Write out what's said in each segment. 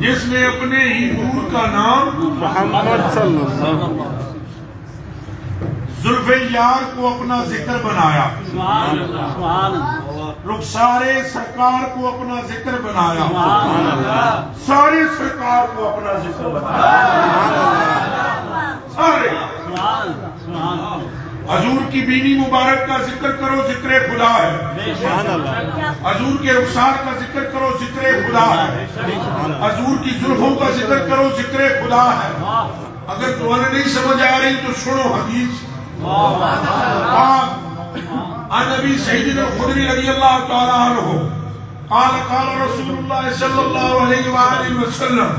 جس نے اپنے ہی نور کا نام محمد صلی اللہ علیہ وسلم زلف یار کو اپنا ذکر بنایا، رخسار سرکار کو اپنا ذکر بنایا، سارے سرکار کو اپنا ذکر بنایا، سارے حضور کی بینی مبارک کا ذکر کرو ذکر خدا ہے، حضور کے رخسار کا ذکر کرو ذکر خدا ہے، حضور کی زلفوں کا ذکر کرو ذکر خدا ہے۔ اگر تمہیں نہیں سمجھ آ رہی تو سنو حدیث عن ابی سعید الخدری رضی اللہ تعالیٰ عنہ قال قال رسول اللہ صلی اللہ علیہ وآلہ وسلم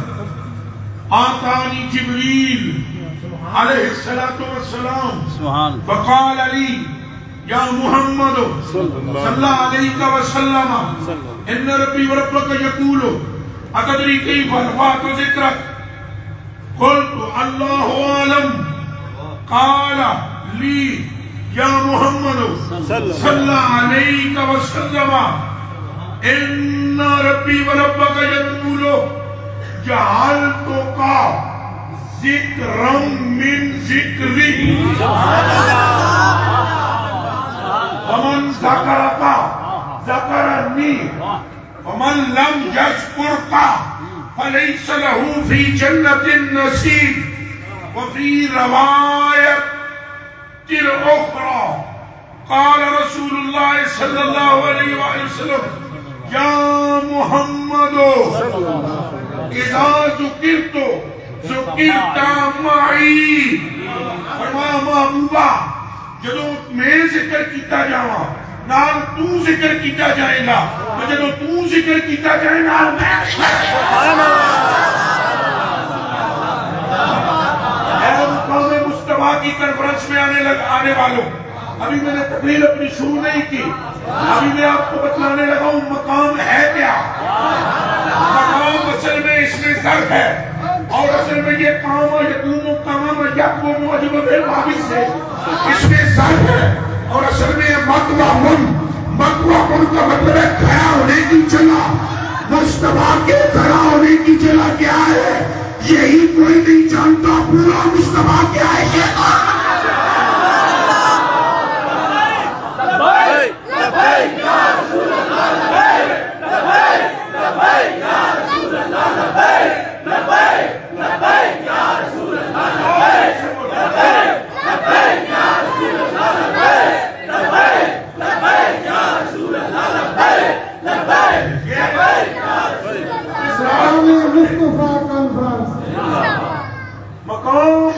آتانی جبریل علیہ السلام فقال لی یا محمد صلی اللہ علیہ وسلم ان ربی وربک یقول اتدری کیف الفات ذکرک قلت اللہ عالم قال لی یا محمد صلی اللہ علیہ وسلم ان ربی وربک یقول جعلتک ذکرم من ذکری ومن ذکرک ذکرنی ومن لم یذکرک فلیس له فی جنت نصیب وفی روایت اخرى قال رسول اللہ صلی اللہ علیہ وآلہ وسلم یا محمد اذا ذکرت ذکرت معی فرمایا محبوبہ جدو میں ذکر کیتا جاواں نال تو ذکر کیتا جائے گا اور جدو تو ذکر کیتا جائے گا مصطفیٰ کی کنفرنس میں آنے والوں، ابھی میں نے تقریر اپنی شروع نہیں کی، ابھی میں آپ کو بتلانے لگا ہوں مقام ہے کیا۔ مقام اصل میں اس میں ظرف ہے اور اصل میں یہ کام یقوم کام یقوم موجب بالبابی سے اس میں ظرف ہے اور اصل میں مقوہ من کا مطلب ہے کھڑا ہونے کی جگہ۔ مصطفیٰ کے کھڑا ہونے کی جگہ کیا ہے یہی کوئی نہیں جانتا، پورا مصطفیٰ کیا ہے یہ مقام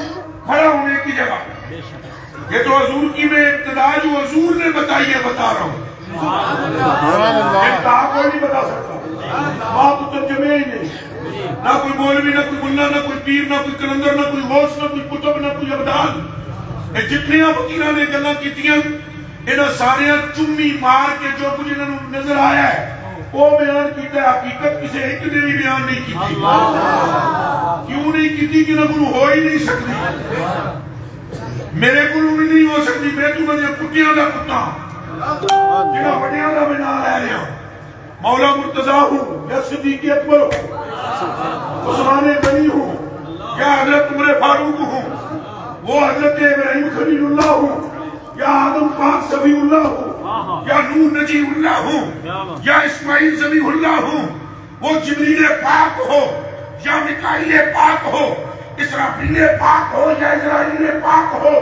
کھڑا ہونے کی جگہ۔ یہ تو حضور کی میں ابتدا جو حضور نے بتائی ہے بتا رہا ہوں، ابتدا کوئی نہیں بتا سکتا، آپ ترجمے ہی نہیں، نہ کوئی مولوی نہ کوئی ملا نہ کوئی پیر نہ کوئی کلندر نہ کوئی غوث نہ کوئی کتب نہ کوئی ابدال۔ جتنی فقیراں نے گلاں کیتیاں انہاں سارے چمی مار کے جو کچھ انہوں نے نظر آیا ہے وہ بیان کیتا ہے، حقیقت کسے ایک نے بھی بیان نہیں کیتی۔ کیوں نہیں کیتی کہ نہ کوئی ہو ہی نہیں سکتی، میرے کلوں بھی نہیں ہو سکتی، میں تو مجھے کٹیاں دا کتا جنہاں بڑیاں دا بنا لے رہے ہیں۔ مولا مرتضیٰ ہوں یا صدیق اکبر ہوں، عثمان غنی ہوں یا حضرت عمر فاروق ہوں، وہ حضرت ابراہیم خلیل اللہ ہوں یا آدم پاک صفی اللہ ہوں یا نوح نجی اللہ ہوں یا اسماعیل ذبیح اللہ ہوں، وہ جبریل پاک ہو یا میکائیل پاک ہو، اسرافیل پاک ہو یا اسرائیل پاک ہو،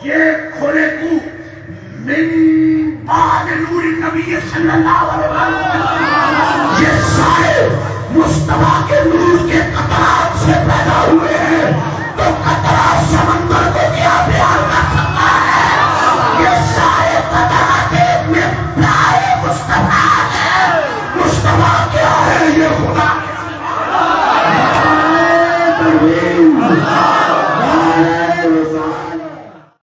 یہ کھولے کو من بعد نور النبی صلی اللہ علیہ وسلم، یہ سارے مصطفیٰ کے نور کے قطرات سے پیدا ہوئے